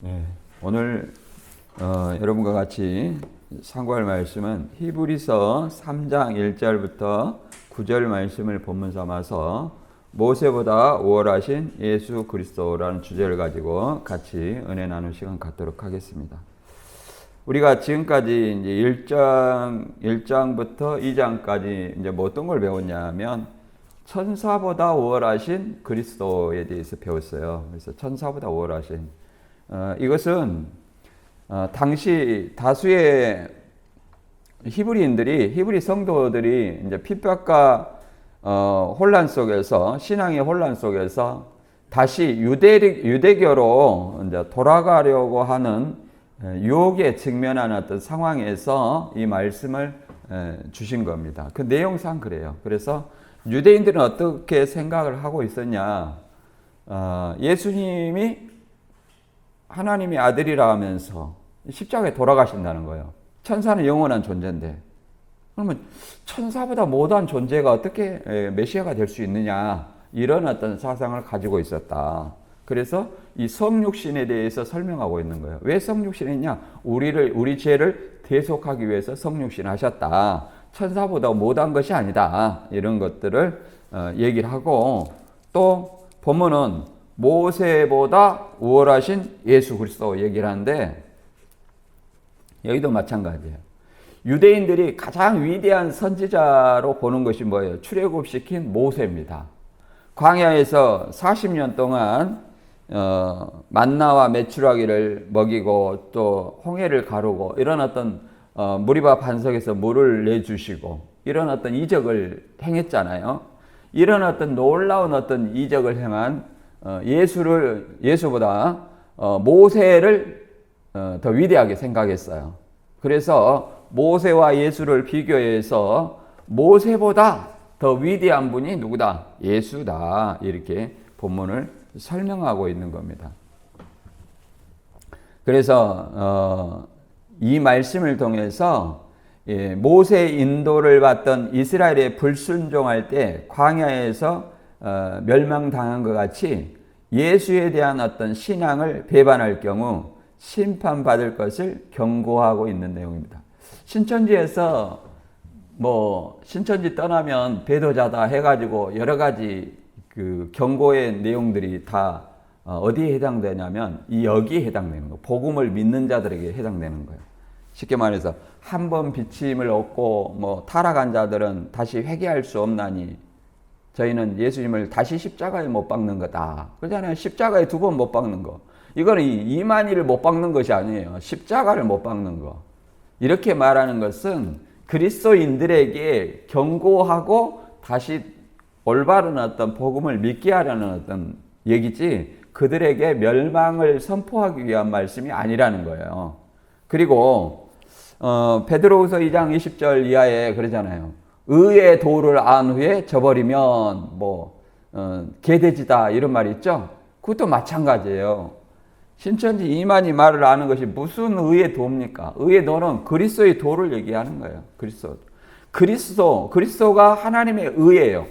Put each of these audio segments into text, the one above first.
네, 오늘 여러분과 같이 상고할 말씀은 히브리서 3장 1절부터 9절 말씀을 본문 삼아서 모세보다 우월하신 예수 그리스도라는 주제를 가지고 같이 은혜 나누는 시간 갖도록 하겠습니다. 우리가 지금까지 이제 1장부터 2장까지 이제 뭐 어떤 걸 배웠냐면 천사보다 우월하신 그리스도에 대해서 배웠어요. 그래서 천사보다 우월하신 이것은 당시 다수의 히브리 성도들이 이제 핍박과 혼란 속에서, 신앙의 혼란 속에서 다시 유대교로 이제 돌아가려고 하는 유혹에 직면한 어떤 상황에서 이 말씀을 주신 겁니다. 그 내용상 그래요. 그래서 유대인들은 어떻게 생각을 하고 있었냐? 예수님이 하나님의 아들이라 하면서 십자가에 돌아가신다는 거예요. 천사는 영원한 존재인데, 그러면 천사보다 못한 존재가 어떻게 메시아가 될 수 있느냐, 이런 어떤 사상을 가지고 있었다. 그래서 이 성육신에 대해서 설명하고 있는 거예요. 왜 성육신했냐? 우리 죄를 대속하기 위해서 성육신 하셨다. 천사보다 못한 것이 아니다. 이런 것들을 얘기를 하고, 또 본문은 모세보다 우월하신 예수 그리스도 얘기를 하는데, 여기도 마찬가지예요. 유대인들이 가장 위대한 선지자로 보는 것이 뭐예요? 출애굽시킨 모세입니다. 광야에서 40년 동안 만나와 메추라기를 먹이고 또 홍해를 가르고, 이런 어떤 무리바 반석에서 물을 내주시고, 이런 어떤 이적을 행했잖아요. 이런 어떤 놀라운 어떤 이적을 행한 예수보다 모세를 더 위대하게 생각했어요. 그래서 모세와 예수를 비교해서 모세보다 더 위대한 분이 누구다? 예수다. 이렇게 본문을 설명하고 있는 겁니다. 그래서 이 말씀을 통해서 모세의 인도를 받던 이스라엘의 불순종할 때 광야에서 멸망당한 것 같이 예수에 대한 어떤 신앙을 배반할 경우 심판받을 것을 경고하고 있는 내용입니다. 신천지에서 신천지 떠나면 배도자다 해가지고 여러 가지 그 경고의 내용들이 다 어디에 해당되냐면 여기에 해당되는 거예요. 복음을 믿는 자들에게 해당되는 거예요. 쉽게 말해서 한 번 비침을 얻고 타락한 자들은 다시 회개할 수 없나니 저희는 예수님을 다시 십자가에 못 박는 거다. 그러잖아요. 십자가에 2번 못 박는 거. 이거는 이만희를 못 박는 것이 아니에요. 십자가를 못 박는 거. 이렇게 말하는 것은 그리스도인들에게 경고하고 다시 올바른 어떤 복음을 믿게 하려는 어떤 얘기지, 그들에게 멸망을 선포하기 위한 말씀이 아니라는 거예요. 그리고 베드로후서 2장 20절 이하에 그러잖아요. 의의 도를 안 후에 저버리면 개돼지다, 이런 말이 있죠. 그것도 마찬가지예요. 신천지 이만희 말을 아는 것이 무슨 의의 도입니까? 의의 도는 그리스도의 도를 얘기하는 거예요. 그리스도가 하나님의 의예요.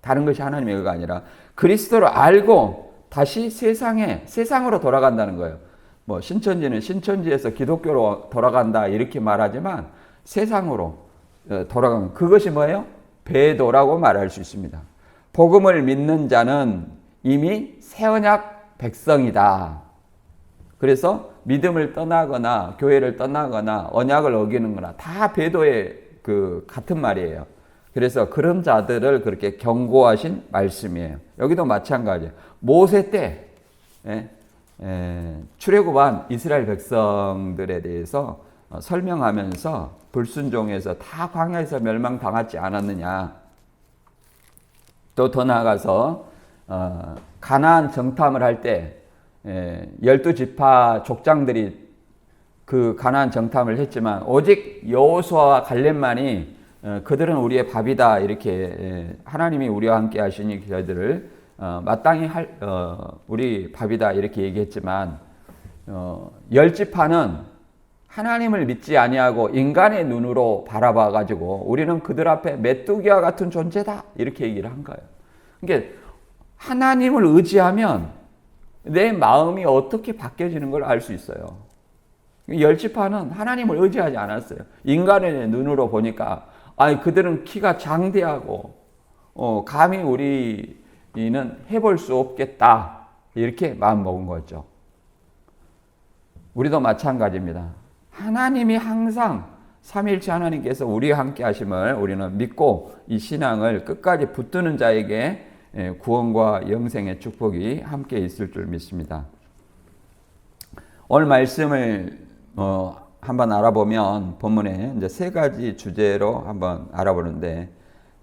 다른 것이 하나님의 의가 아니라 그리스도를 알고 다시 세상으로 돌아간다는 거예요. 신천지는 신천지에서 기독교로 돌아간다 이렇게 말하지만 세상으로 돌아가는, 그것이 뭐예요? 배도라고 말할 수 있습니다. 복음을 믿는 자는 이미 새 언약 백성이다. 그래서 믿음을 떠나거나 교회를 떠나거나 언약을 어기는 거나 다 배도의 같은 말이에요. 그래서 그런 자들을 그렇게 경고하신 말씀이에요. 여기도 마찬가지예요. 모세 때 출애굽한 이스라엘 백성들에 대해서 설명하면서 불순종해서 다 광야에서 멸망당하지 않았느냐. 또 더 나아가서 가나안 정탐을 할 때 12지파 족장들이 그 가나안 정탐을 했지만 오직 여호수아와 갈렙만이 그들은 우리의 밥이다, 이렇게 하나님이 우리와 함께 하시니 저희들을 마땅히 우리 밥이다, 이렇게 얘기했지만 10지파는 하나님을 믿지 아니하고 인간의 눈으로 바라봐 가지고 우리는 그들 앞에 메뚜기와 같은 존재다, 이렇게 얘기를 한 거예요. 그러니까 하나님을 의지하면 내 마음이 어떻게 바뀌어지는 걸 알 수 있어요. 열지파는 하나님을 의지하지 않았어요. 인간의 눈으로 보니까 그들은 키가 장대하고 감히 우리는 해볼 수 없겠다 이렇게 마음먹은 거죠. 우리도 마찬가지입니다. 하나님이 항상 삼위일체 하나님께서 우리와 함께 하심을 우리는 믿고 이 신앙을 끝까지 붙드는 자에게 구원과 영생의 축복이 함께 있을 줄 믿습니다. 오늘 말씀을 한번 알아보면 본문에 이제 세 가지 주제로 한번 알아보는데,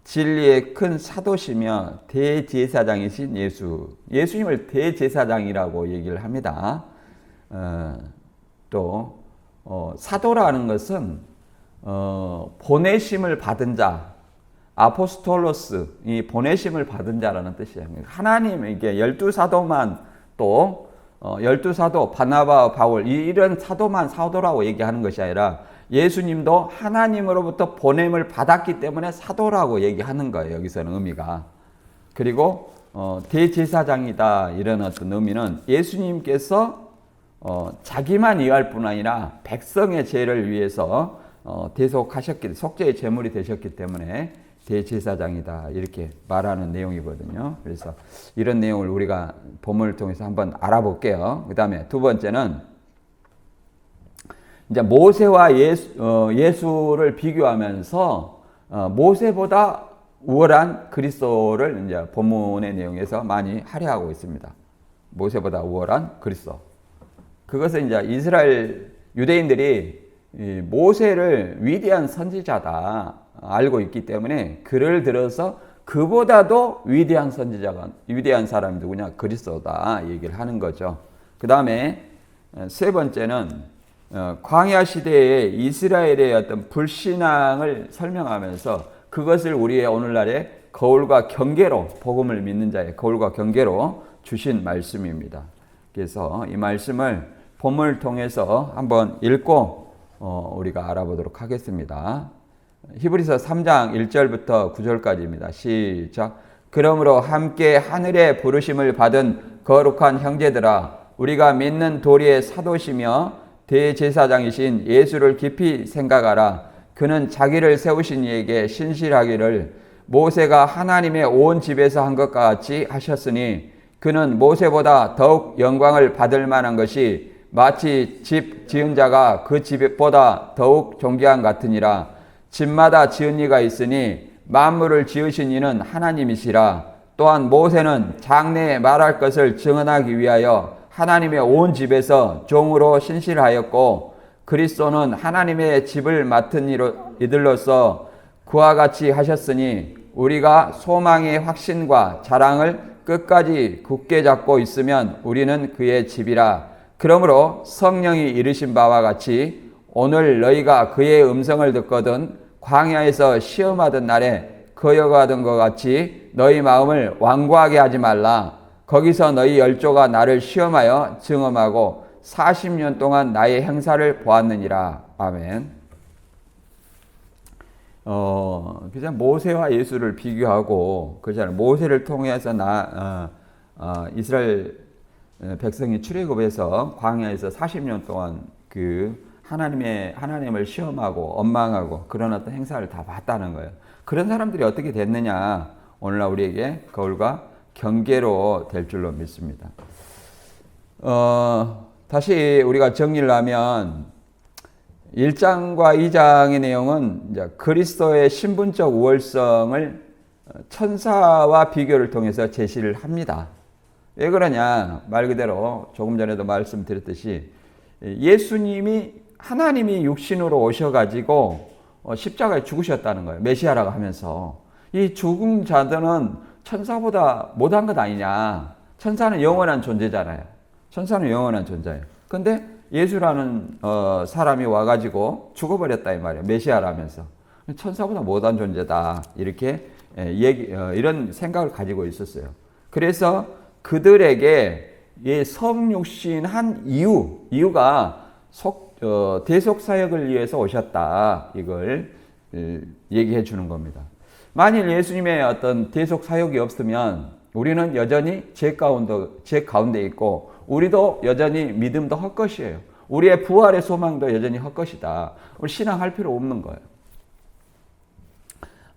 진리의 큰 사도시며 대제사장이신 예수님을 대제사장이라고 얘기를 합니다. 또 사도라는 것은 보내심을 받은 자, 아포스톨로스, 이 보내심을 받은 자라는 뜻이에요. 하나님, 이게 12사도만 또 12사도, 바나바, 바울, 이런 사도만 사도라고 얘기하는 것이 아니라 예수님도 하나님으로부터 보냄을 받았기 때문에 사도라고 얘기하는 거예요. 여기서는 의미가. 그리고 대제사장이다 이런 어떤 의미는 예수님께서 자기만 이해할 뿐 아니라 백성의 죄를 위해서 속죄의 제물이 되셨기 때문에 대제사장이다 이렇게 말하는 내용이거든요. 그래서 이런 내용을 우리가 본문을 통해서 한번 알아볼게요. 그 다음에 두 번째는 이제 모세와 예수를 비교하면서 모세보다 우월한 그리스도를 이제 본문의 내용에서 많이 할애하고 있습니다. 모세보다 우월한 그리스도. 그것은 이제 이스라엘 유대인들이 모세를 위대한 선지자다 알고 있기 때문에 그를 들어서 그보다도 위대한 사람이 누구냐? 그리스도다 얘기를 하는 거죠. 그 다음에 세 번째는 광야 시대에 이스라엘의 어떤 불신앙을 설명하면서 그것을 우리의 오늘날의 거울과 경계로, 복음을 믿는 자의 거울과 경계로 주신 말씀입니다. 그래서 이 말씀을 본문을 통해서 한번 읽고 우리가 알아보도록 하겠습니다. 히브리서 3장 1절부터 9절까지입니다. 시작. 그러므로 함께 하늘의 부르심을 받은 거룩한 형제들아, 우리가 믿는 도리의 사도시며 대제사장이신 예수를 깊이 생각하라. 그는 자기를 세우신 이에게 신실하기를 모세가 하나님의 온 집에서 한 것과 같이 하셨으니, 그는 모세보다 더욱 영광을 받을 만한 것이 마치 집 지은 자가 그 집보다 더욱 존귀한 같으니라. 집마다 지은 이가 있으니 만물을 지으신 이는 하나님이시라. 또한 모세는 장래에 말할 것을 증언하기 위하여 하나님의 온 집에서 종으로 신실하였고, 그리스도는 하나님의 집을 맡은 이들로서 그와 같이 하셨으니 우리가 소망의 확신과 자랑을 끝까지 굳게 잡고 있으면 우리는 그의 집이라. 그러므로 성령이 이르신 바와 같이 오늘 너희가 그의 음성을 듣거든 광야에서 시험하던 날에 거여가던 것 같이 너희 마음을 완고하게 하지 말라. 거기서 너희 열조가 나를 시험하여 증험하고 40년 동안 나의 행사를 보았느니라. 아멘. 그냥 모세와 예수를 비교하고, 그렇잖아요. 모세를 통해서 이스라엘 백성이 출애굽해서 광야에서 40년 동안 하나님을 시험하고 원망하고 그런 어떤 행사를 다 봤다는 거예요. 그런 사람들이 어떻게 됐느냐? 오늘날 우리에게 거울과 경계로 될 줄로 믿습니다. 다시 우리가 정리를 하면 1장과 2장의 내용은 이제 그리스도의 신분적 우월성을 천사와 비교를 통해서 제시를 합니다. 왜 그러냐? 말 그대로 조금 전에도 말씀드렸듯이 예수님이 하나님이 육신으로 오셔가지고 십자가에 죽으셨다는 거예요. 메시아라고 하면서. 이 죽은 자들은 천사보다 못한 것 아니냐. 천사는 영원한 존재잖아요. 천사는 영원한 존재예요. 근데 예수라는 사람이 와가지고 죽어버렸다 이 말이에요. 메시아라면서. 천사보다 못한 존재다. 이렇게 이런 생각을 가지고 있었어요. 그래서 그들에게 성육신한 이유가 대속사역을 위해서 오셨다. 이걸 얘기해 주는 겁니다. 만일 예수님의 어떤 대속사역이 없으면 우리는 여전히 죄 가운데 있고 우리도 여전히 믿음도 헛것이에요. 우리의 부활의 소망도 여전히 헛것이다. 우리 신앙할 필요 없는 거예요.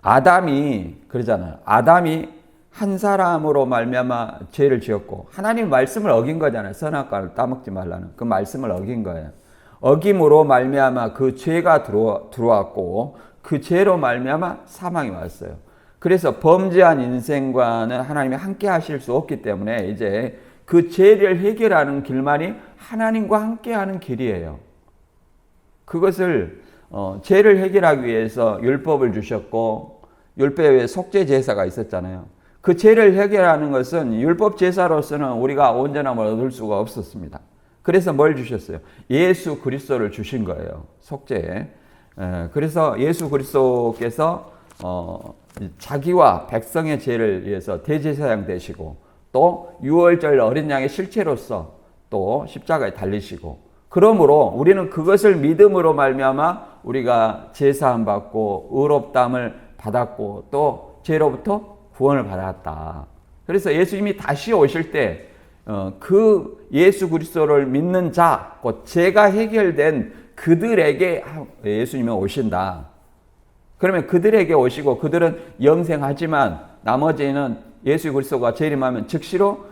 아담이 그러잖아요. 아담이 한 사람으로 말미암아 죄를 지었고 하나님 말씀을 어긴 거잖아요. 선악과를 따먹지 말라는 그 말씀을 어긴 거예요. 어김으로 말미암아 그 죄가 들어왔고 그 죄로 말미암아 사망이 왔어요. 그래서 범죄한 인생과는 하나님이 함께 하실 수 없기 때문에 이제 그 죄를 해결하는 길만이 하나님과 함께 하는 길이에요. 그것을 죄를 해결하기 위해서 율법을 주셨고 율법에 속죄 제사가 있었잖아요. 그 죄를 해결하는 것은 율법 제사로서는 우리가 온전함을 얻을 수가 없었습니다. 그래서 뭘 주셨어요? 예수 그리스도를 주신 거예요. 속죄. 그래서 예수 그리스도께서 자기와 백성의 죄를 위해서 대제사장 되시고 또 유월절 어린 양의 실체로서 또 십자가에 달리시고 그러므로 우리는 그것을 믿음으로 말미암아 우리가 제사함 받고 의롭다함을 받았고 또 죄로부터 구원을 받았다. 그래서 예수님이 다시 오실 때 그 예수 그리스도를 믿는 자, 곧 죄가 해결된 그들에게 예수님은 오신다. 그러면 그들에게 오시고 그들은 영생하지만 나머지는 예수 그리스도가 재림하면 즉시로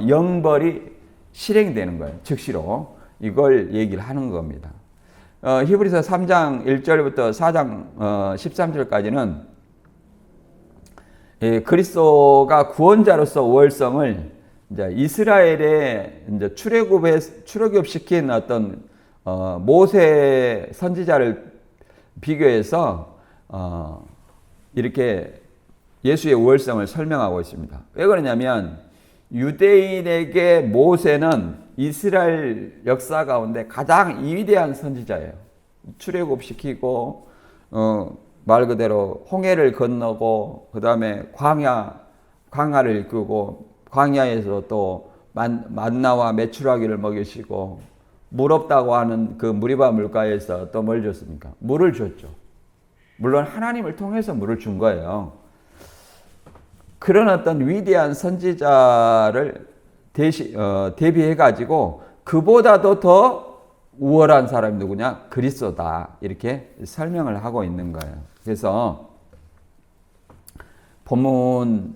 영벌이 실행되는 거예요. 즉시로 이걸 얘기를 하는 겁니다. 히브리서 3장 1절부터 4장 13절까지는 그리스도가 구원자로서 우월성을 이제 이스라엘의 이제 출애굽시킨 어떤 모세 선지자를 비교해서 이렇게 예수의 우월성을 설명하고 있습니다. 왜 그러냐면 유대인에게 모세는 이스라엘 역사 가운데 가장 위대한 선지자예요. 출애굽시키고 말 그대로 홍해를 건너고 그 다음에 광야를 이끌고 광야에서 또 만나와 메추라기를 먹이시고 물 없다고 하는 그 무리바 물가에서 또 뭘 줬습니까? 물을 줬죠. 물론 하나님을 통해서 물을 준 거예요. 그런 어떤 위대한 선지자를 대비해가지고 그보다도 더 우월한 사람이 누구냐? 그리스도다. 이렇게 설명을 하고 있는 거예요. 그래서 본문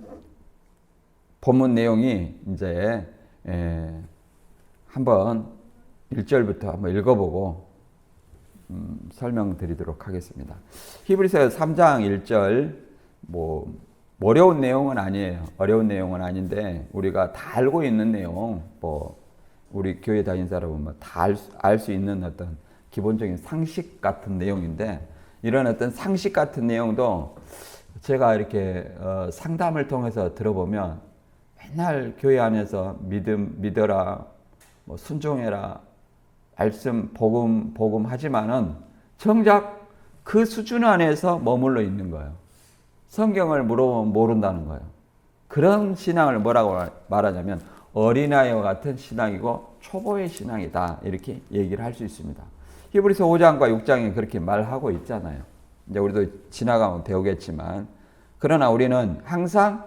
내용이 이제 한번 1절부터 한번 읽어보고 설명드리도록 하겠습니다. 히브리서 3장 1절 어려운 내용은 아니에요. 어려운 내용은 아닌데 우리가 다 알고 있는 내용, 우리 교회 다닌 사람은 다 알 수 있는 어떤 기본적인 상식 같은 내용인데 이런 어떤 상식 같은 내용도 제가 이렇게 상담을 통해서 들어보면 맨날 교회 안에서 믿어라, 순종해라, 말씀, 복음 하지만은 정작 그 수준 안에서 머물러 있는 거예요. 성경을 물어보면 모른다는 거예요. 그런 신앙을 뭐라고 말하냐면 어린아이와 같은 신앙이고 초보의 신앙이다. 이렇게 얘기를 할 수 있습니다. 히브리서 5장과 6장에 그렇게 말하고 있잖아요. 이제 우리도 지나가면 배우겠지만 그러나 우리는 항상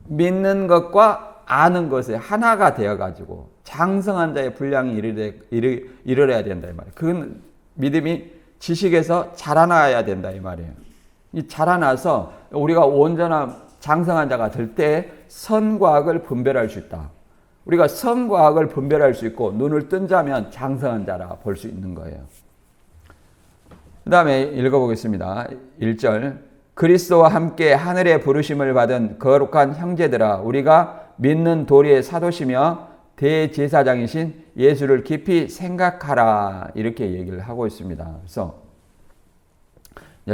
믿는 것과 아는 것에 하나가 되어가지고 장성한 자의 분량이 이르러야 된다 이 말이에요. 그 믿음이 지식에서 자라나야 된다 이 말이에요. 이 자라나서 우리가 온전한 장성한 자가 될 때 선과 악을 분별할 수 있다. 우리가 선과 악을 분별할 수 있고 눈을 뜬 자면 장성한 자라 볼 수 있는 거예요. 그 다음에 읽어보겠습니다. 1절 그리스도와 함께 하늘의 부르심을 받은 거룩한 형제들아 우리가 믿는 도리의 사도시며 대제사장이신 예수를 깊이 생각하라 이렇게 얘기를 하고 있습니다. 그래서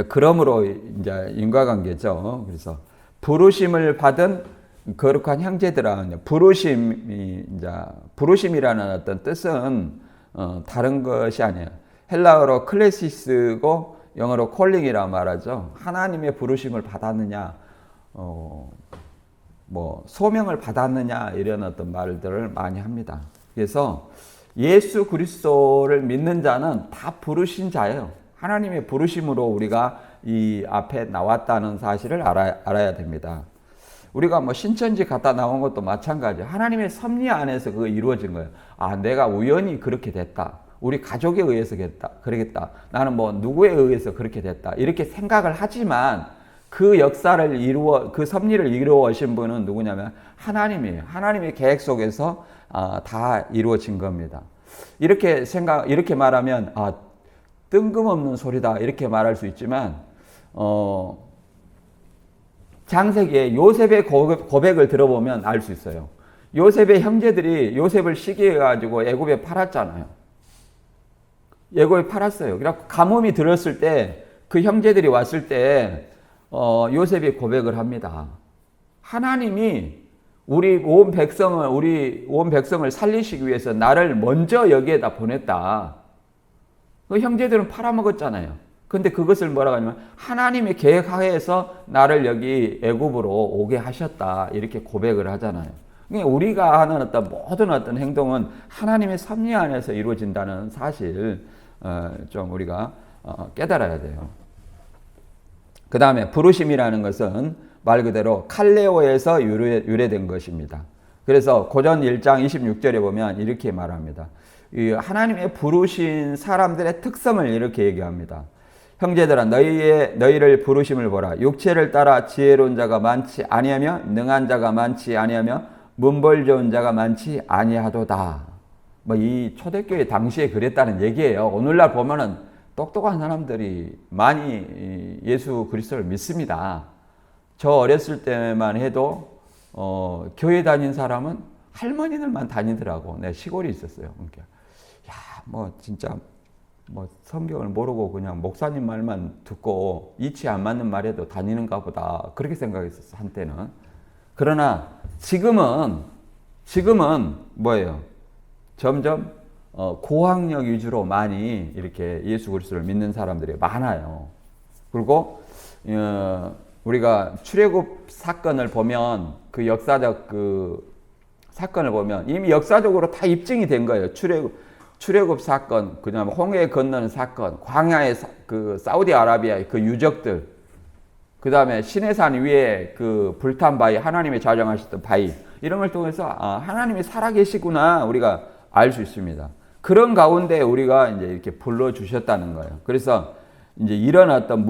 그러므로 이제 인과관계죠. 그래서 부르심을 받은 거룩한 형제들아 부르심이라는 어떤 뜻은 다른 것이 아니에요. 헬라어로 클레시스고 영어로 콜링이라 말하죠. 하나님의 부르심을 받았느냐, 소명을 받았느냐 이런 어떤 말들을 많이 합니다. 그래서 예수 그리스도를 믿는 자는 다 부르신 자예요. 하나님의 부르심으로 우리가 이 앞에 나왔다는 사실을 알아야 됩니다. 우리가 뭐 신천지 갔다 나온 것도 마찬가지예요. 하나님의 섭리 안에서 그거 이루어진 거예요. 아, 내가 우연히 그렇게 됐다. 우리 가족에 의해서 그러겠다. 나는 뭐 누구에 의해서 그렇게 됐다. 이렇게 생각을 하지만 그 역사를 그 섭리를 이루어 오신 분은 누구냐면 하나님이에요. 하나님의 계획 속에서 다 이루어진 겁니다. 이렇게 말하면 뜬금없는 소리다. 이렇게 말할 수 있지만, 창세기에 요셉의 고백을 들어보면 알 수 있어요. 요셉의 형제들이 요셉을 시기해가지고 애굽에 팔았잖아요. 애굽에 팔았어요. 그래서 가뭄이 들었을 때 그 형제들이 왔을 때 요셉이 고백을 합니다. 하나님이 우리 온 백성을 살리시기 위해서 나를 먼저 여기에다 보냈다. 그 형제들은 팔아먹었잖아요. 근데 그것을 뭐라고 하냐면 하나님의 계획 하에서 나를 여기 애굽으로 오게 하셨다. 이렇게 고백을 하잖아요. 그러니까 우리가 하는 모든 행동은 하나님의 섭리 안에서 이루어진다는 사실 좀 우리가 깨달아야 돼요. 그 다음에 부르심이라는 것은 말 그대로 칼레오에서 유래된 것입니다. 그래서 고전 1장 26절에 보면 이렇게 말합니다. 하나님의 부르신 사람들의 특성을 이렇게 얘기합니다. 형제들아 너희를 부르심을 보라. 육체를 따라 지혜로운 자가 많지 아니하며 능한 자가 많지 아니하며 문벌 좋은 자가 많지 아니하도다. 뭐 이 초대교회 당시에 그랬다는 얘기예요. 오늘날 보면은 똑똑한 사람들이 많이 예수 그리스도를 믿습니다. 저 어렸을 때만 해도 교회 다닌 사람은 할머니들만 다니더라고. 내 시골에 있었어요. 그러니까 뭐 진짜 뭐 성경을 모르고 그냥 목사님 말만 듣고 이치 안 맞는 말에도 다니는가 보다. 그렇게 생각했었어, 한때는. 그러나 지금은 뭐예요? 점점 고학력 위주로 많이 이렇게 예수 그리스도를 믿는 사람들이 많아요. 그리고 우리가 출애굽 사건을 보면 그 역사적 그 사건을 보면 이미 역사적으로 다 입증이 된 거예요. 출애굽 사건, 그다음에 홍해 건너는 사건, 광야의 그 사우디아라비아의 그 유적들, 그다음에 시내산 위에 그 불탄 바위, 하나님의 좌정하셨던 바위, 이런 걸 통해서 하나님이 살아계시구나 우리가 알 수 있습니다. 그런 가운데 우리가 이제 이렇게 불러 주셨다는 거예요. 그래서 이제 일어났던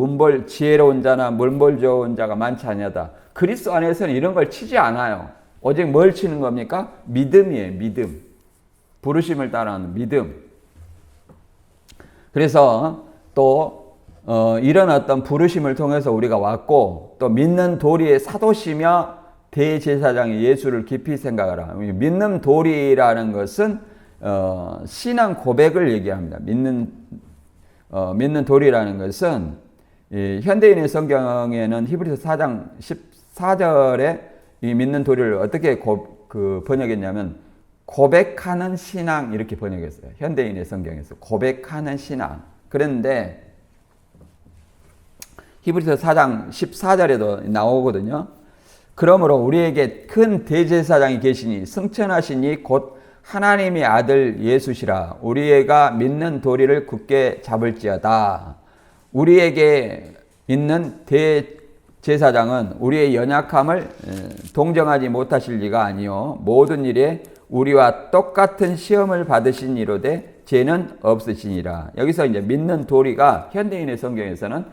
지혜로운 자나 문벌 좋은 자가 많지 아니하다. 그리스도 안에서는 이런 걸 치지 않아요. 오직 뭘 치는 겁니까? 믿음이에요. 믿음. 부르심을 따라하는 믿음. 그래서 또 일어났던 부르심을 통해서 우리가 왔고, 또 믿는 도리의 사도시며 대제사장이 예수를 깊이 생각하라. 믿는 도리라는 것은 신앙 고백을 얘기합니다. 믿는 도리라는 것은 현대인의 성경에는 히브리서 4장 14절에 이 믿는 도리를 어떻게 번역했냐면 고백하는 신앙 이렇게 번역했어요. 현대인의 성경에서 고백하는 신앙. 그런데 히브리서 4장 14절에도 나오거든요. 그러므로 우리에게 큰 대제사장이 계시니 승천하시니 곧 하나님의 아들 예수시라. 우리가 믿는 도리를 굳게 잡을지어다. 우리에게 있는 대제사장은 우리의 연약함을 동정하지 못하실 리가 아니요 모든 일에 우리와 똑같은 시험을 받으신 이로되 죄는 없으시니라. 여기서 이제 믿는 도리가 현대인의 성경에서는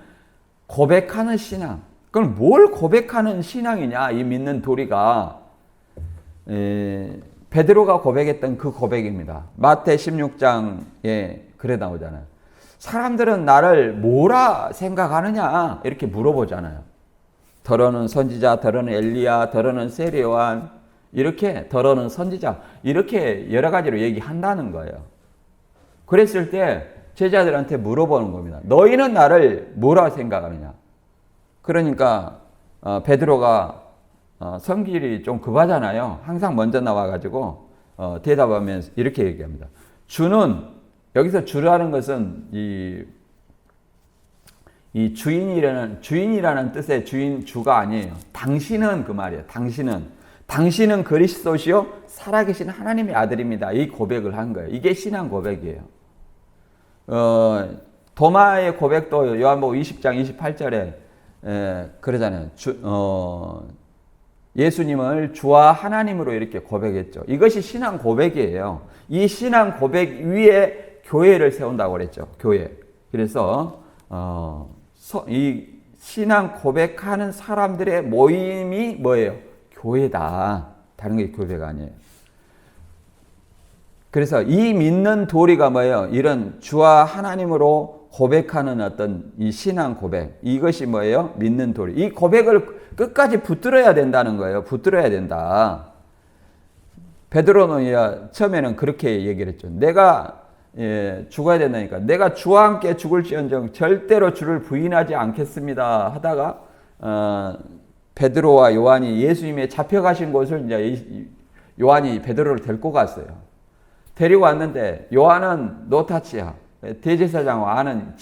고백하는 신앙. 그럼 뭘 고백하는 신앙이냐? 이 믿는 도리가 베드로가 고백했던 그 고백입니다. 마태 16장에 그래 나오잖아요. 사람들은 나를 뭐라 생각하느냐 이렇게 물어보잖아요. 더러는 선지자, 더러는 엘리야, 더러는 세례요한, 이렇게 더러는 선지자, 이렇게 여러 가지로 얘기한다는 거예요. 그랬을 때 제자들한테 물어보는 겁니다. 너희는 나를 뭐라 생각하느냐? 그러니까 베드로가 성질이 좀 급하잖아요. 항상 먼저 나와가지고 대답하면서 이렇게 얘기합니다. 여기서 주라는 것은 이 주인이라는 뜻의 주가 아니에요. 당신은 그 말이에요. 당신은 그리스도시요 살아계신 하나님의 아들입니다. 이 고백을 한 거예요. 이게 신앙 고백이에요. 도마의 고백도 요한복음 20장 28절에 그러잖아요. 예수님을 주와 하나님으로 이렇게 고백했죠. 이것이 신앙 고백이에요. 이 신앙 고백 위에 교회를 세운다고 그랬죠. 교회. 그래서 이 신앙 고백하는 사람들의 모임이 뭐예요? 교회다. 다른 게 교회가 아니에요. 그래서 이 믿는 도리가 뭐예요? 이런 주와 하나님으로 고백하는 어떤 이 신앙 고백. 이것이 뭐예요? 믿는 도리. 이 고백을 끝까지 붙들어야 된다는 거예요. 붙들어야 된다. 베드로는 처음에는 그렇게 얘기를 했죠. 내가 죽어야 된다니까. 내가 주와 함께 죽을지언정 절대로 주를 부인하지 않겠습니다. 하다가 베드로와 요한이 예수님의 잡혀가신 곳을 이제 요한이 베드로를 데리고 갔어요. 데리고 왔는데 요한은 노타치야. 대제사장과 아는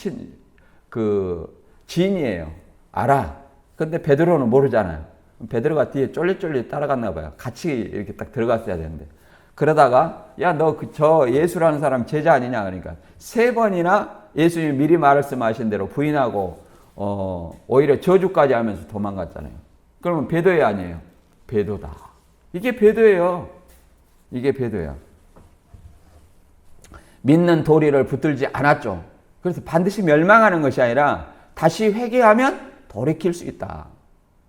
지인이에요. 알아. 근데 베드로는 모르잖아요. 베드로가 뒤에 쫄릿쫄릿 따라갔나 봐요. 같이 이렇게 딱 들어갔어야 되는데. 그러다가 야, 너 저 예수라는 사람 제자 아니냐? 그러니까 3번이나 예수님이 미리 말씀하신 대로 부인하고 오히려 저주까지 하면서 도망갔잖아요. 그러면 배도야 아니에요? 배도다. 이게 배도예요. 이게 배도야. 믿는 도리를 붙들지 않았죠. 그래서 반드시 멸망하는 것이 아니라 다시 회개하면 돌이킬 수 있다.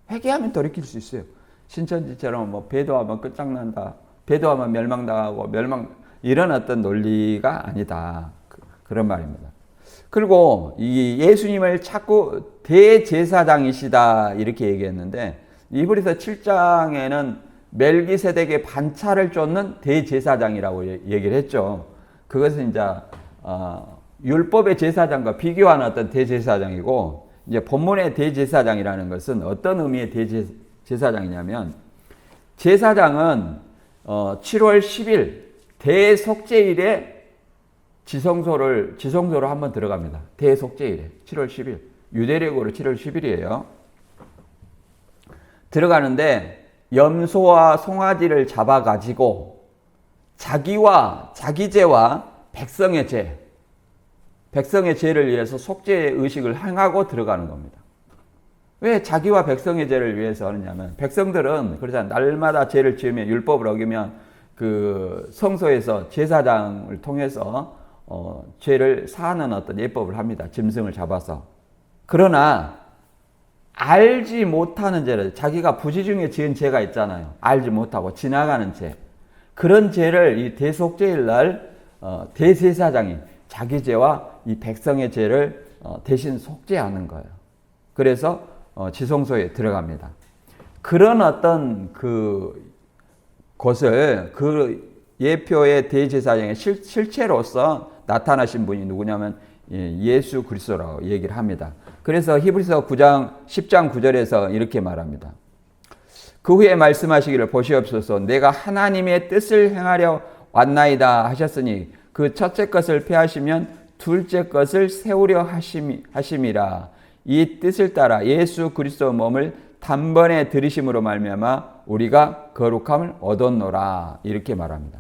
회개하면 돌이킬 수 있어요. 신천지처럼 뭐 배도하면 끝장난다. 배도하면 멸망당하고 이런 어떤 논리가 아니다. 그런 말입니다. 그리고 이 예수님을 자꾸 대제사장이시다 이렇게 얘기했는데 히브리서 7장에는 멜기세덱의 반차를 쫓는 대제사장이라고 얘기를 했죠. 그것은 이제 율법의 제사장과 비교하는 어떤 대제사장이고 이제 본문의 대제사장이라는 것은 어떤 의미의 대제사장이냐면 제사장은 7월 10일 대속죄일에 지성소로 한번 들어갑니다. 대속죄일에 7월 10일 유대력으로 7월 10일이에요. 들어가는데 염소와 송아지를 잡아가지고 자기와 자기 죄와 백성의 죄를 위해서 속죄의 의식을 행하고 들어가는 겁니다. 왜 자기와 백성의 죄를 위해서 하느냐면 백성들은 그러잖아요. 날마다 죄를 지으면 율법을 어기면 그 성소에서 제사장을 통해서 죄를 사하는 어떤 예법을 합니다. 짐승을 잡아서. 그러나 알지 못하는 죄를 자기가 부지 중에 지은 죄가 있잖아요. 알지 못하고 지나가는 죄. 그런 죄를 이 대속죄일 날 대제사장이 자기 죄와 이 백성의 죄를 대신 속죄하는 거예요. 그래서 지성소에 들어갑니다. 그런 어떤 그 것을 그 예표의 대제사장의 실체로서 나타나신 분이 누구냐면 예수 그리스도라고 얘기를 합니다. 그래서 히브리서 9장 10장 9절에서 이렇게 말합니다. 그 후에 말씀하시기를 보시옵소서 내가 하나님의 뜻을 행하려 왔나이다 하셨으니 그 첫째 것을 폐하시면 둘째 것을 세우려 하심이라. 이 뜻을 따라 예수 그리스도 몸을 단번에 들이심으로 말미암아 우리가 거룩함을 얻었노라 이렇게 말합니다.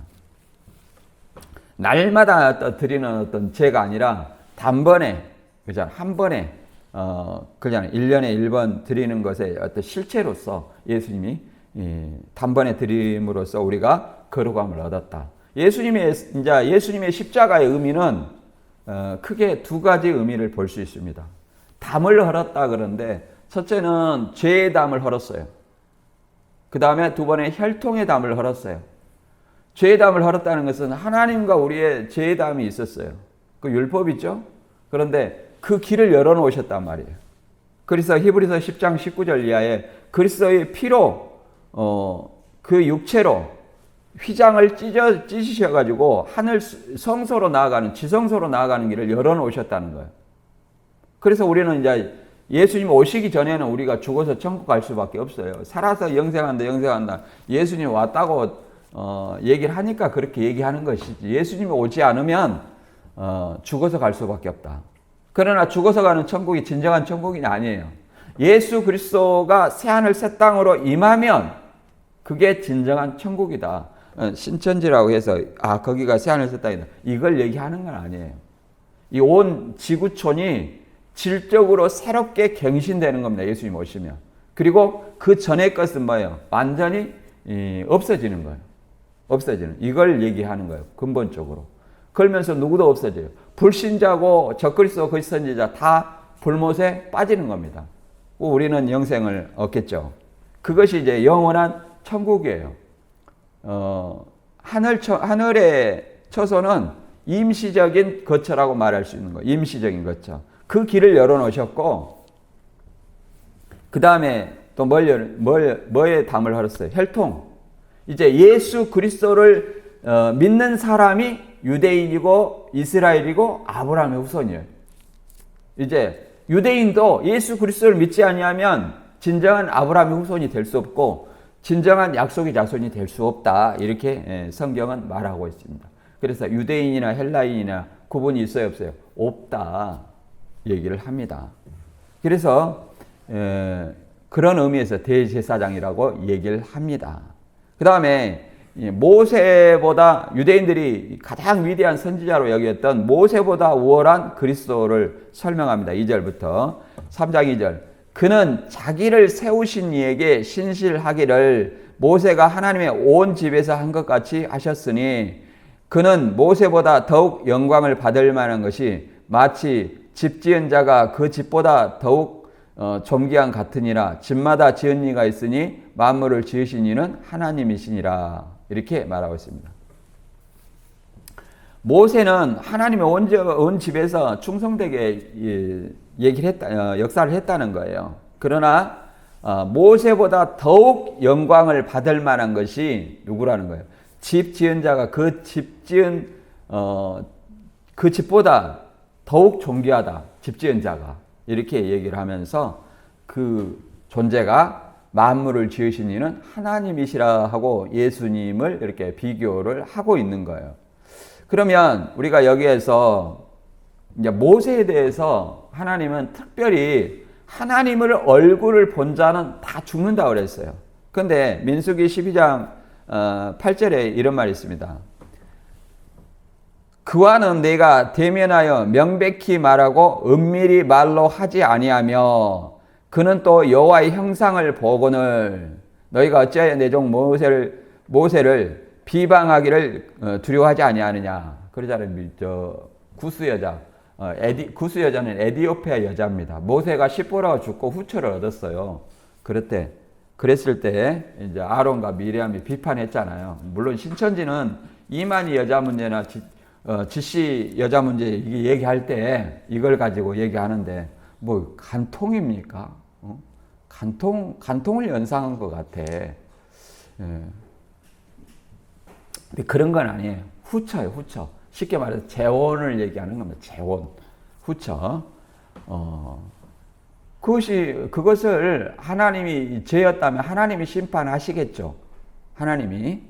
날마다 드리는 어떤 죄가 아니라 단번에 그죠? 한 번에 그냥 1년에 1번 드리는 것의 어떤 실체로서 예수님이 단번에 드림으로써 우리가 거룩함을 얻었다. 예수님의 십자가의 의미는 크게 2가지 의미를 볼 수 있습니다. 담을 헐었다 그러는데 첫째는 죄의 담을 헐었어요. 그 다음에 2번에 혈통의 담을 헐었어요. 죄의 담을 헐었다는 것은 하나님과 우리의 죄의 담이 있었어요. 그 율법이죠. 그런데 그 길을 열어놓으셨단 말이에요. 그래서 히브리서 10장 19절 이하에 그리스도의 피로 그 육체로 휘장을 찢으셔가지고 하늘 성소로 나아가는 지성소로 나아가는 길을 열어놓으셨다는 거예요. 그래서 우리는 이제 예수님 오시기 전에는 우리가 죽어서 천국 갈 수밖에 없어요. 살아서 영생한다. 예수님 왔다고 얘기를 하니까 그렇게 얘기하는 것이지. 예수님이 오지 않으면 죽어서 갈 수밖에 없다. 그러나 죽어서 가는 천국이 진정한 천국이 아니에요. 예수 그리스도가 새하늘 새 땅으로 임하면 그게 진정한 천국이다. 신천지라고 해서 거기가 새하늘 새 땅이다. 이걸 얘기하는 건 아니에요. 이 온 지구촌이 질적으로 새롭게 갱신되는 겁니다. 예수님 오시면. 그리고 그 전의 것은 뭐예요? 완전히 없어지는 거예요. 없어지는. 이걸 얘기하는 거예요. 근본적으로. 그러면서 누구도 없어져요. 불신자고 적그리스도 거짓 선지자 다 불못에 빠지는 겁니다. 우리는 영생을 얻겠죠. 그것이 이제 영원한 천국이에요. 하늘의 처소는 임시적인 거처라고 말할 수 있는 거예요. 임시적인 거처. 그 길을 열어놓으셨고, 그 다음에 또 뭐에 담을 걸었어요? 혈통. 이제 예수 그리스도를 믿는 사람이 유대인이고 이스라엘이고 아브라함의 후손이에요. 이제 유대인도 예수 그리스도를 믿지 아니하면 진정한 아브라함의 후손이 될 수 없고 진정한 약속의 자손이 될 수 없다. 이렇게 성경은 말하고 있습니다. 그래서 유대인이나 헬라인이나 구분이 있어요, 없어요? 없다 얘기를 합니다. 그래서 그런 의미에서 대제사장이라고 얘기를 합니다. 그 다음에 모세보다 유대인들이 가장 위대한 선지자로 여겼던 모세보다 우월한 그리스도를 설명합니다. 2절부터 3장 2절. 그는 자기를 세우신 이에게 신실하기를 모세가 하나님의 온 집에서 한 것 같이 하셨으니 그는 모세보다 더욱 영광을 받을 만한 것이 마치 집 지은 자가 그 집보다 더욱 존귀한 같으니라. 집마다 지은 이가 있으니 만물을 지으신 이는 하나님이시니라. 이렇게 말하고 있습니다. 모세는 하나님의 온 집에서 충성되게 얘기를 역사를 했다는 거예요. 그러나 모세보다 더욱 영광을 받을 만한 것이 누구라는 거예요? 집 지은 자가 그 집 지은 그 집보다 더욱 존귀하다. 집 지은 자가 이렇게 얘기를 하면서 그 존재가 만물을 지으신 이는 하나님이시라 하고 예수님을 이렇게 비교를 하고 있는 거예요. 그러면 우리가 여기에서 이제 모세에 대해서 하나님은 특별히 하나님을 얼굴을 본 자는 다 죽는다고 그랬어요. 그런데 민수기 12장 8절에 이런 말이 있습니다. 그와는 내가 대면하여 명백히 말하고 은밀히 말로 하지 아니하며 그는 또 여호와의 형상을 보거늘 너희가 어찌하여 내 종 모세를 비방하기를 두려워하지 아니하느냐. 그러잖아요. 구스 여자. 구스 여자는 에디오피아 여자입니다. 모세가 십보라가 죽고 후처를 얻었어요. 그랬을 때 이제 아론과 미리암이 비판했잖아요. 물론 신천지는 이만희 여자 문제나 지씨 여자 문제 얘기할 때 이걸 가지고 얘기하는데 뭐 간통입니까? 간통을 연상한 것 같아. 예. 근데 그런 건 아니에요. 후처예요, 후처. 쉽게 말해서 재혼을 얘기하는 겁니다. 재혼, 후처. 그것을 하나님이 죄였다면 하나님이 심판하시겠죠. 하나님이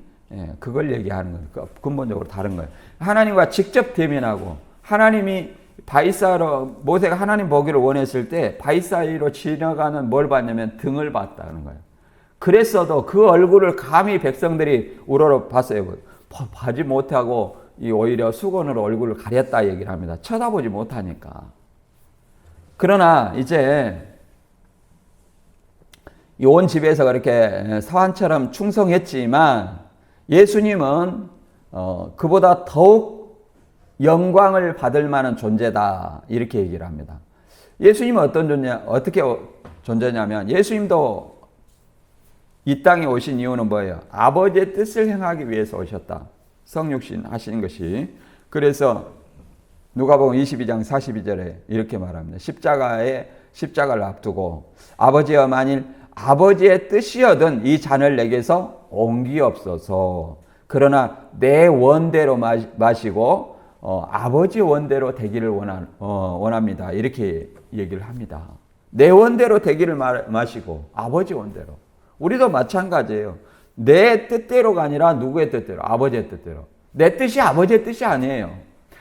그걸 얘기하는 거예요. 근본적으로 다른 거예요. 하나님과 직접 대면하고 하나님이 바위사로 모세가 하나님 보기를 원했을 때 바위사이로 지나가는 뭘 봤냐면 등을 봤다는 거예요. 그랬어도 그 얼굴을 감히 백성들이 우러러 봤어요. 보지 못하고 오히려 수건으로 얼굴을 가렸다 얘기를 합니다. 쳐다보지 못하니까. 그러나 이제 온 집에서 그렇게 사환처럼 충성했지만 예수님은 그보다 더욱 영광을 받을 만한 존재다 이렇게 얘기를 합니다. 예수님은 어떻게 존재냐면 예수님도 이 땅에 오신 이유는 뭐예요? 아버지의 뜻을 행하기 위해서 오셨다. 성육신 하신 것이. 그래서 누가복음 22장 42절에 이렇게 말합니다. 십자가를 앞두고 아버지여 만일 아버지의 뜻이여든 이 잔을 내게서 옮기옵소서. 그러나 내 원대로 마시고 아버지 원대로 되기를 원합니다. 이렇게 얘기를 합니다. 내 원대로 되기를 마시고 아버지 원대로. 우리도 마찬가지예요. 내 뜻대로가 아니라 누구의 뜻대로? 아버지의 뜻대로. 내 뜻이 아버지의 뜻이 아니에요.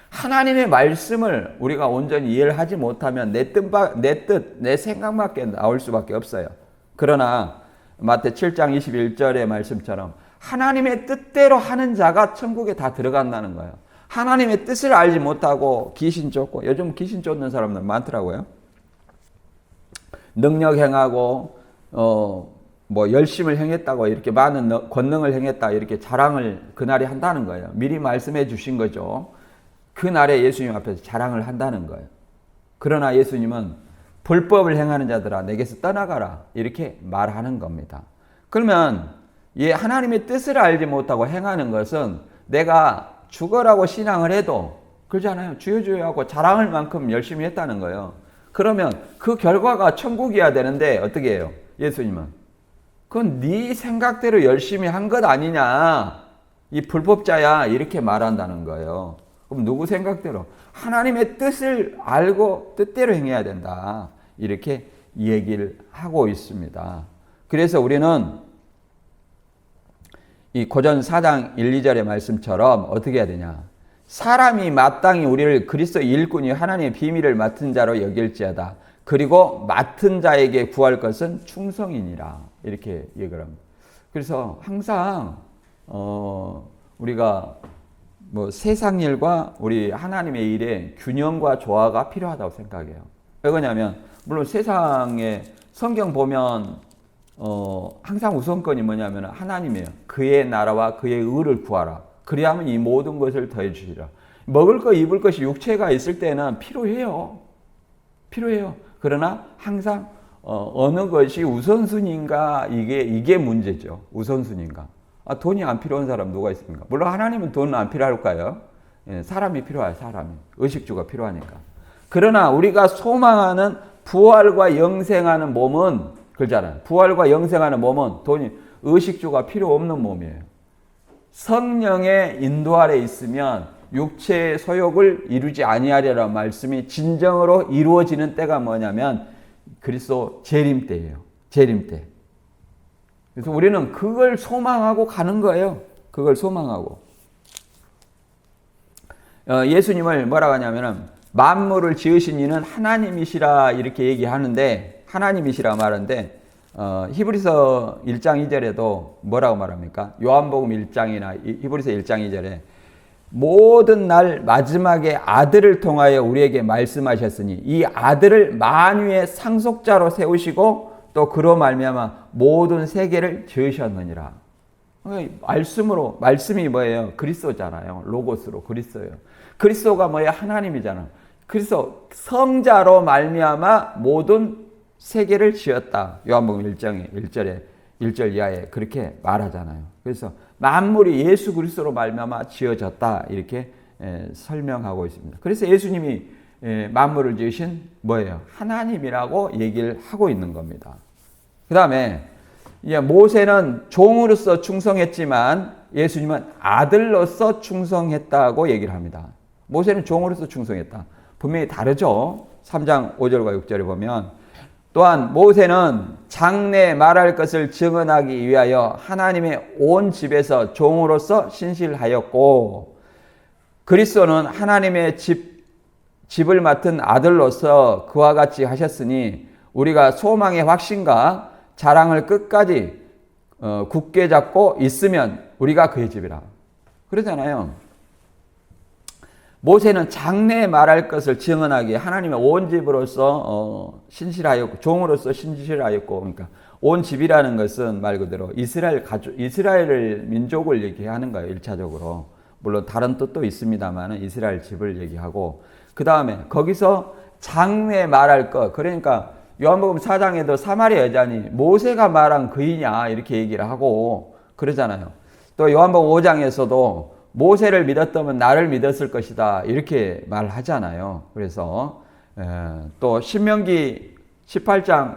하나님의 말씀을 우리가 온전히 이해를 하지 못하면 내 뜻, 내 생각밖에 나올 수밖에 없어요. 그러나 마태 7장 21절의 말씀처럼 하나님의 뜻대로 하는 자가 천국에 다 들어간다는 거예요. 하나님의 뜻을 알지 못하고 귀신 쫓고, 요즘 귀신 쫓는 사람들 많더라고요. 능력 행하고 뭐 열심을 행했다고 이렇게 많은 권능을 행했다 이렇게 자랑을 그날에 한다는 거예요. 미리 말씀해 주신 거죠. 그날에 예수님 앞에서 자랑을 한다는 거예요. 그러나 예수님은 불법을 행하는 자들아 내게서 떠나가라 이렇게 말하는 겁니다. 그러면 이 하나님의 뜻을 알지 못하고 행하는 것은 내가 죽어라고 신앙을 해도 그러잖아요. 주여 주여 하고 자랑할 만큼 열심히 했다는 거예요. 그러면 그 결과가 천국이어야 되는데 어떻게 해요? 예수님은 그건 네 생각대로 열심히 한 것 아니냐. 이 불법자야 이렇게 말한다는 거예요. 그럼 누구 생각대로? 하나님의 뜻을 알고 뜻대로 행해야 된다. 이렇게 얘기를 하고 있습니다. 그래서 우리는 이 고전 4장 1, 2절의 말씀처럼 어떻게 해야 되냐. 사람이 마땅히 우리를 그리스도의 일꾼이 하나님의 비밀을 맡은 자로 여길지어다. 그리고 맡은 자에게 구할 것은 충성이니라. 이렇게 얘기를 합니다. 그래서 항상 우리가 뭐 세상 일과 우리 하나님의 일에 균형과 조화가 필요하다고 생각해요. 왜 그러냐면 물론 세상에 성경 보면 항상 우선권이 뭐냐면 하나님이에요. 그의 나라와 그의 의를 구하라. 그리하면 이 모든 것을 더해 주시라. 먹을 것 입을 것이 육체가 있을 때는 필요해요. 그러나 항상 어느 것이 우선순위인가 이게 문제죠. 우선순위인가. 돈이 안 필요한 사람 누가 있습니까? 물론 하나님은 돈 안 필요할까요? 사람이 필요해요. 사람이. 의식주가 필요하니까. 그러나 우리가 소망하는 부활과 영생하는 몸은 그렇잖아요. 부활과 영생하는 몸은 돈이 의식주가 필요 없는 몸이에요. 성령의 인도 아래 있으면 육체의 소욕을 이루지 아니하리라는 말씀이 진정으로 이루어지는 때가 뭐냐면 그리스도 재림 때예요. 재림 때. 그래서 우리는 그걸 소망하고 가는 거예요. 그걸 소망하고. 예수님을 뭐라고 하냐면은 만물을 지으신 이는 하나님이시라 이렇게 얘기하는데 하나님이시라 말하는데 히브리서 1장 2절에도 뭐라고 말합니까? 요한복음 1장이나 히브리서 1장 2절에 모든 날 마지막에 아들을 통하여 우리에게 말씀하셨으니 이 아들을 만유의 상속자로 세우시고 또 그로 말미암아 모든 세계를 지으셨느니라. 말씀이 뭐예요? 그리스도잖아요. 로고스로 그리스도예요. 그리스도가 뭐예요? 하나님이잖아. 그래서 성자로 말미암아 모든 세계를 지었다. 요한복음 1장에 1절 이하에 그렇게 말하잖아요. 그래서 만물이 예수 그리스도로 말미암아 지어졌다 이렇게 설명하고 있습니다. 그래서 예수님이 만물을 지으신 뭐예요? 하나님이라고 얘기를 하고 있는 겁니다. 그 다음에 모세는 종으로서 충성했지만 예수님은 아들로서 충성했다고 얘기를 합니다. 모세는 종으로서 충성했다. 분명히 다르죠. 3장 5절과 6절에 보면 또한 모세는 장래 말할 것을 증언하기 위하여 하나님의 온 집에서 종으로서 신실하였고 그리스도는 하나님의 집을 맡은 아들로서 그와 같이 하셨으니 우리가 소망의 확신과 자랑을 끝까지 굳게 잡고 있으면 우리가 그의 집이라. 그러잖아요. 모세는 장래에 말할 것을 증언하기에 하나님의 온 집으로서 신실하였고 종으로서 신실하였고 그러니까 온 집이라는 것은 말 그대로 이스라엘 민족을 얘기하는 거예요. 1차적으로. 물론 다른 뜻도 있습니다만 이스라엘 집을 얘기하고 그 다음에 거기서 장래에 말할 것 그러니까 요한복음 4장에도 사마리아 여자니 모세가 말한 그이냐 이렇게 얘기를 하고 그러잖아요. 또 요한복음 5장에서도 모세를 믿었다면 나를 믿었을 것이다 이렇게 말하잖아요. 그래서 또 신명기 18장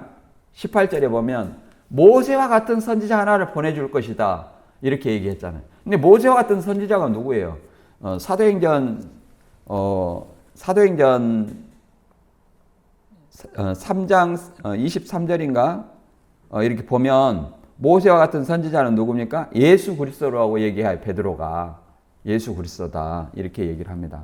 18절에 보면 모세와 같은 선지자 하나를 보내줄 것이다 이렇게 얘기했잖아요. 근데 모세와 같은 선지자가 누구예요? 사도행전 3장 23절인가 이렇게 보면 모세와 같은 선지자는 누굽니까? 예수 그리스도라고 얘기해요. 베드로가 예수 그리스도다 이렇게 얘기를 합니다.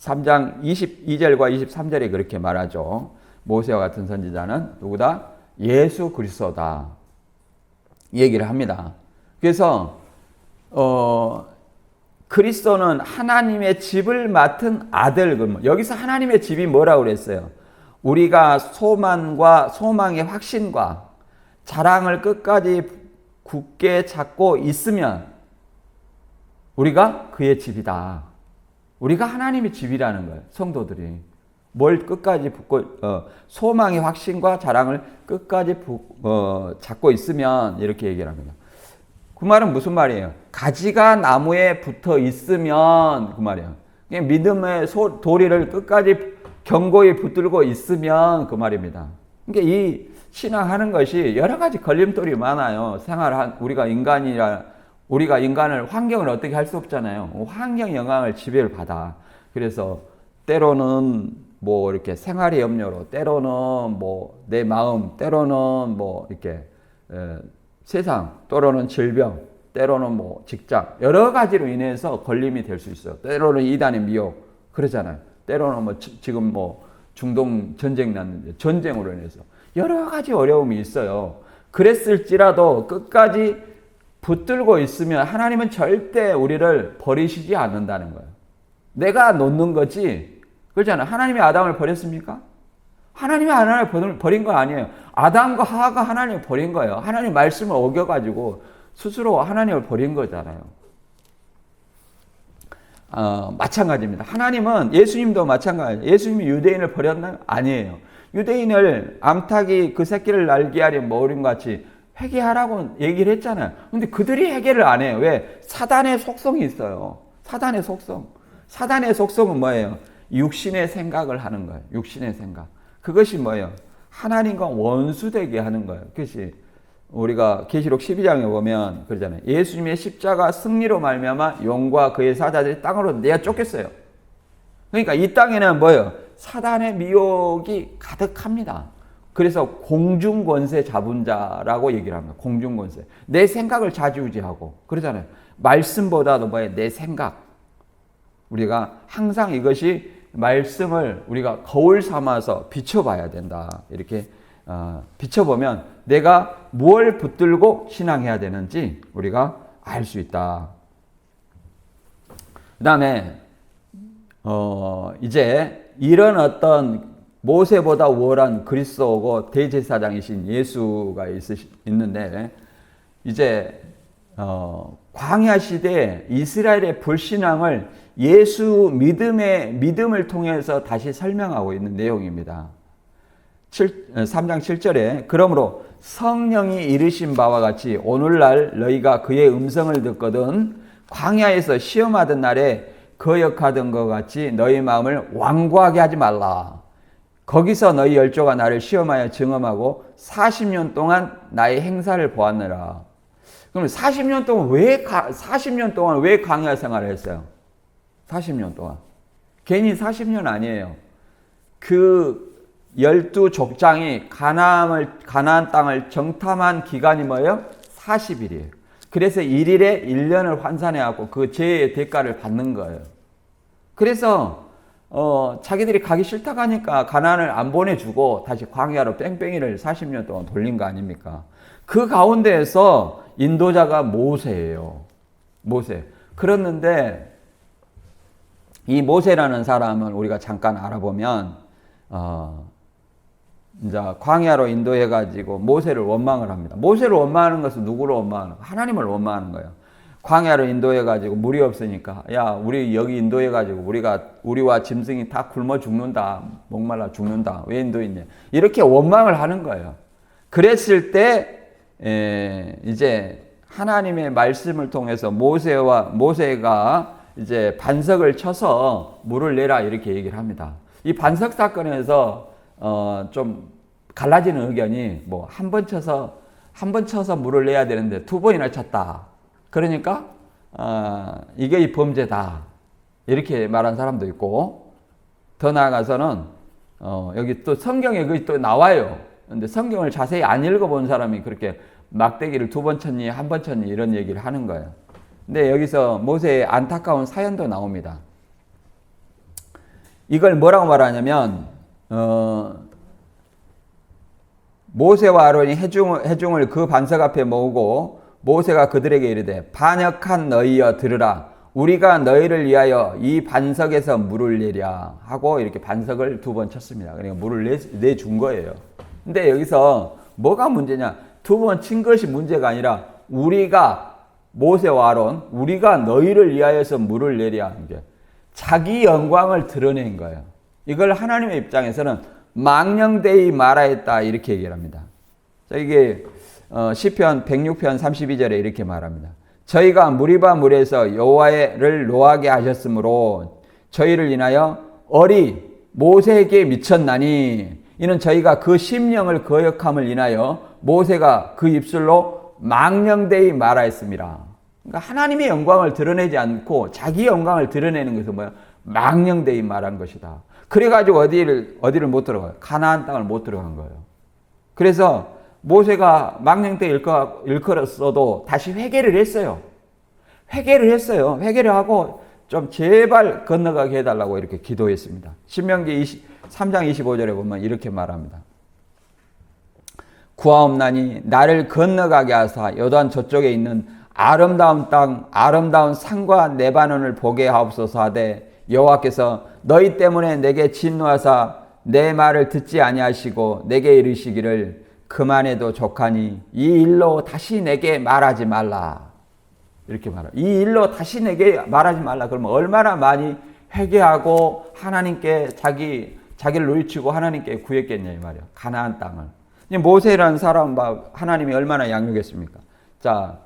3장 22절과 23절에 그렇게 말하죠. 모세와 같은 선지자는 누구다? 예수 그리스도다 얘기를 합니다. 그래서 그리스도는 하나님의 집을 맡은 아들. 여기서 하나님의 집이 뭐라고 그랬어요? 우리가 소망의 확신과 자랑을 끝까지 굳게 잡고 있으면 우리가 그의 집이다. 우리가 하나님의 집이라는 거예요. 성도들이. 뭘 끝까지 붙고 소망의 확신과 자랑을 끝까지 잡고 있으면 이렇게 얘기를 합니다. 그 말은 무슨 말이에요? 가지가 나무에 붙어 있으면 그 말이에요. 믿음의 도리를 끝까지 견고히 붙들고 있으면 그 말입니다. 그러니까 이 신앙하는 것이 여러 가지 걸림돌이 많아요. 우리가 인간을 환경을 어떻게 할 수 없잖아요. 환경 영향을 지배를 받아. 그래서 때로는 뭐 이렇게 생활의 염려로, 때로는 뭐 내 마음, 때로는 뭐 이렇게 세상, 때로는 질병, 때로는 뭐 직장, 여러 가지로 인해서 걸림이 될 수 있어요. 때로는 이단의 미혹, 그러잖아요. 때로는 뭐 지금 뭐 중동 전쟁 났는데 전쟁으로 인해서 여러 가지 어려움이 있어요. 그랬을지라도 끝까지 붙들고 있으면 하나님은 절대 우리를 버리시지 않는다는 거예요. 내가 놓는 거지. 그렇잖아요. 하나님이 아담을 버렸습니까? 하나님이 아담을 버린 거 아니에요. 아담과 하와가 하나님을 버린 거예요. 하나님 말씀을 어겨가지고 스스로 하나님을 버린 거잖아요. 마찬가지입니다. 하나님은 예수님도 마찬가지예요. 예수님이 유대인을 버렸나요? 아니에요. 유대인을 암탉이 그 새끼를 날게 하려 먹으린 같이 회개하라고 얘기를 했잖아요. 근데 그들이 회개를 안 해요. 왜? 사단의 속성이 있어요. 사단의 속성. 사단의 속성은 뭐예요? 육신의 생각을 하는 거예요. 육신의 생각. 그것이 뭐예요? 하나님과 원수되게 하는 거예요. 그것이 우리가 계시록 12장에 보면 그러잖아요. 예수님의 십자가 승리로 말미암아 용과 그의 사자들이 땅으로 내어 쫓겼어요. 그러니까 이 땅에는 뭐예요? 사단의 미혹이 가득합니다. 그래서 공중권세 잡은 자라고 얘기를 합니다. 공중권세. 내 생각을 좌지우지하고 그러잖아요. 말씀보다도 뭐예요? 내 생각. 우리가 항상 이것이 말씀을 우리가 거울 삼아서 비춰봐야 된다. 이렇게 비춰보면 내가 무엇을 붙들고 신앙해야 되는지 우리가 알 수 있다. 그 다음에 이제 이런 어떤 모세보다 우월한 그리스도고 대제사장이신 예수가 있는데 이제 광야 시대에 이스라엘의 불신앙을 예수 믿음을 통해서 다시 설명하고 있는 내용입니다. 3장 7절에 그러므로 성령이 이르신 바와 같이 오늘날 너희가 그의 음성을 듣거든 광야에서 시험하던 날에 거역하던 것 같이 너희 마음을 완고하게 하지 말라. 거기서 너희 열조가 나를 시험하여 증험하고 40년 동안 나의 행사를 보았느라. 그럼 40년 동안 왜 광야 생활을 했어요? 40년 동안. 괜히 40년 아니에요. 그 12족장이 가나안 땅을 정탐한 기간이 뭐예요? 40일이에요. 그래서 1일에 1년을 환산해갖고 그 죄의 대가를 받는 거예요. 그래서 자기들이 가기 싫다고 하니까 가나안을 안 보내주고 다시 광야로 뺑뺑이를 40년 동안 돌린 거 아닙니까? 그 가운데에서 인도자가 모세예요. 모세. 그랬는데 이 모세라는 사람을 우리가 잠깐 알아보면 이제 광야로 인도해가지고 모세를 원망을 합니다. 모세를 원망하는 것은 누구를 원망하는 거예요? 하나님을 원망하는 거예요. 광야로 인도해가지고 물이 없으니까 야 우리 여기 인도해가지고 우리와 짐승이 다 굶어 죽는다. 목말라 죽는다. 왜 인도했냐? 이렇게 원망을 하는 거예요. 그랬을 때 이제 하나님의 말씀을 통해서 모세가 이제 반석을 쳐서 물을 내라 이렇게 얘기를 합니다. 이 반석 사건에서 좀 갈라지는 의견이 뭐 한 번 쳐서 물을 내야 되는데 2번이나 쳤다. 그러니까 이게 이 범죄다. 이렇게 말한 사람도 있고 더 나아가서는 여기 또 성경에 그게 또 나와요. 근데 성경을 자세히 안 읽어본 사람이 그렇게 막대기를 2번 쳤니 1번 쳤니 이런 얘기를 하는 거예요. 근데 여기서 모세의 안타까운 사연도 나옵니다. 이걸 뭐라고 말하냐면 모세와 아론이 회중을 그 반석 앞에 모으고 모세가 그들에게 이르되 반역한 너희여 들으라. 우리가 너희를 위하여 이 반석에서 물을 내랴 하고 이렇게 반석을 2번 쳤습니다. 그러니까 물을 내준 거예요. 근데 여기서 뭐가 문제냐? 두 번 친 것이 문제가 아니라 우리가 모세와 아론, 우리가 너희를 위하여서 물을 내려 하는 게 자기 영광을 드러낸 거예요. 이걸 하나님의 입장에서는 망령되이 말하였다 이렇게 얘기를 합니다. 자, 이게 시편 106편 32절에 이렇게 말합니다. 저희가 무리바 물에서 여호와를 노하게 하셨으므로 저희를 인하여 얼이 모세에게 미쳤나니, 이는 저희가 그 심령을 거역함을 인하여 모세가 그 입술로 망령되이 말하였습니다. 그러니까 하나님의 영광을 드러내지 않고 자기 영광을 드러내는 것은 뭐야? 망령되이 말한 것이다. 그래가지고 어디를 못 들어가요? 가나안 땅을 못 들어간 거예요. 그래서 모세가 망령되이 일컬었어도 다시 회개를 했어요. 회개를 하고 좀 제발 건너가게 해달라고 이렇게 기도했습니다. 신명기 3장 25절에 보면 이렇게 말합니다. 구하옵나니 나를 건너가게 하사 요단 저쪽에 있는 아름다운 땅, 아름다운 산과 레바논을 보게 하옵소서 하되, 여호와께서 너희 때문에 내게 진노하사 내 말을 듣지 아니하시고 내게 이르시기를 그만해도 족하니 이 일로 다시 내게 말하지 말라. 이렇게 말해요. 이 일로 다시 내게 말하지 말라. 그러면 얼마나 많이 회개하고 하나님께 자기를 누이치고 하나님께 구했겠냐 이 말이에요. 가나안 땅을. 모세라는 사람 하나님이 얼마나 양육했습니까? 자,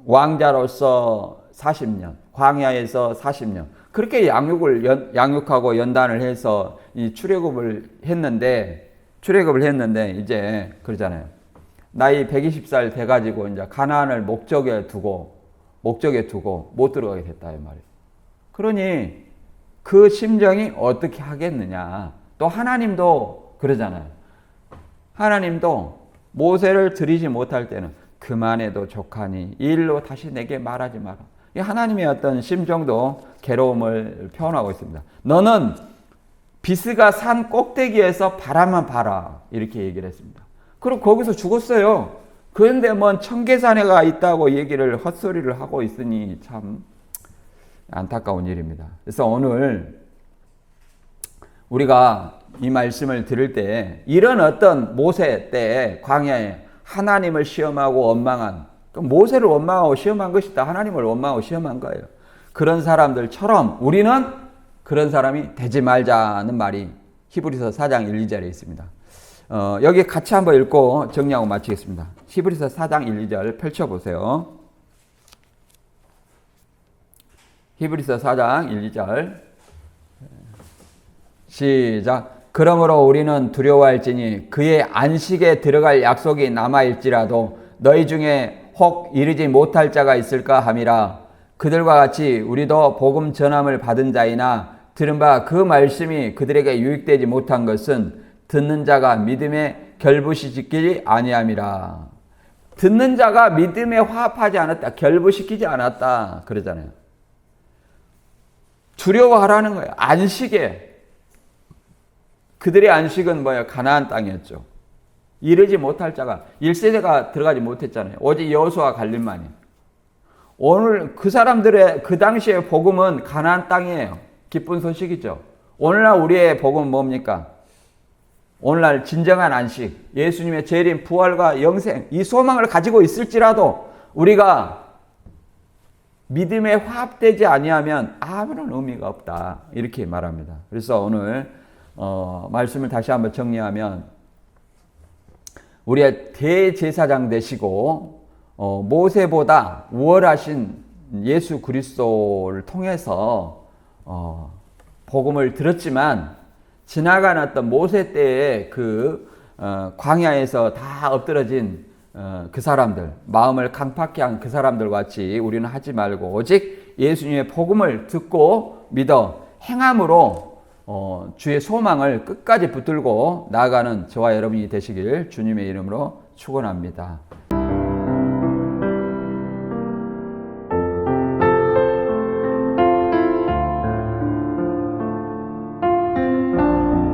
왕자로서 40년, 광야에서 40년. 그렇게 양육하고 연단을 해서 이 출애굽을 했는데 이제 그러잖아요. 나이 120살 돼 가지고 이제 가나안을 목적에 두고 못 들어가게 됐다 이 말이에요. 그러니 그 심정이 어떻게 하겠느냐. 또 하나님도 그러잖아요. 하나님도 모세를 들이지 못할 때는 그만해도 족하니 이 일로 다시 내게 말하지 마라. 하나님의 어떤 심정도 괴로움을 표현하고 있습니다. 너는 비스가 산 꼭대기에서 바라만 봐라 이렇게 얘기를 했습니다. 그리고 거기서 죽었어요. 그런데 뭔 청계산에가 있다고 얘기를 헛소리를 하고 있으니 참 안타까운 일입니다. 그래서 오늘 우리가 이 말씀을 들을 때 이런 어떤 모세 때 광야에 하나님을 시험하고 원망한, 모세를 원망하고 시험한 것이다. 하나님을 원망하고 시험한 거예요. 그런 사람들처럼 우리는 그런 사람이 되지 말자는 말이 히브리서 4장 1, 2절에 있습니다. 여기 같이 한번 읽고 정리하고 마치겠습니다. 히브리서 4장 1, 2절 펼쳐보세요. 히브리서 4장 1, 2절 시작. 그러므로 우리는 두려워할지니 그의 안식에 들어갈 약속이 남아있지라도 너희 중에 혹 이르지 못할 자가 있을까 함이라. 그들과 같이 우리도 복음 전함을 받은 자이나 들은 바 그 말씀이 그들에게 유익되지 못한 것은 듣는 자가 믿음에 결부시키지 아니함이라. 듣는 자가 믿음에 화합하지 않았다. 결부시키지 않았다. 그러잖아요. 두려워하라는 거예요. 안식에. 그들의 안식은 뭐예요? 가나안 땅이었죠. 이르지 못할 자가 1세대가 들어가지 못했잖아요. 오직 여호수아 갈림만이. 오늘 그 사람들의 그 당시의 복음은 가나안 땅이에요. 기쁜 소식이죠. 오늘날 우리의 복음은 뭡니까? 오늘날 진정한 안식, 예수님의 재림, 부활과 영생, 이 소망을 가지고 있을지라도 우리가 믿음에 화합되지 아니하면 아무런 의미가 없다. 이렇게 말합니다. 그래서 오늘 말씀을 다시 한번 정리하면 우리의 대제사장 되시고 모세보다 우월하신 예수 그리스도를 통해서 복음을 들었지만 지나간 어떤 모세 때의 그 광야에서 다 엎드러진 그 사람들, 마음을 강팍케 한 그 사람들 같이 우리는 하지 말고 오직 예수님의 복음을 듣고 믿어 행함으로 주의 소망을 끝까지 붙들고 나아가는 저와 여러분이 되시길 주님의 이름으로 축원합니다.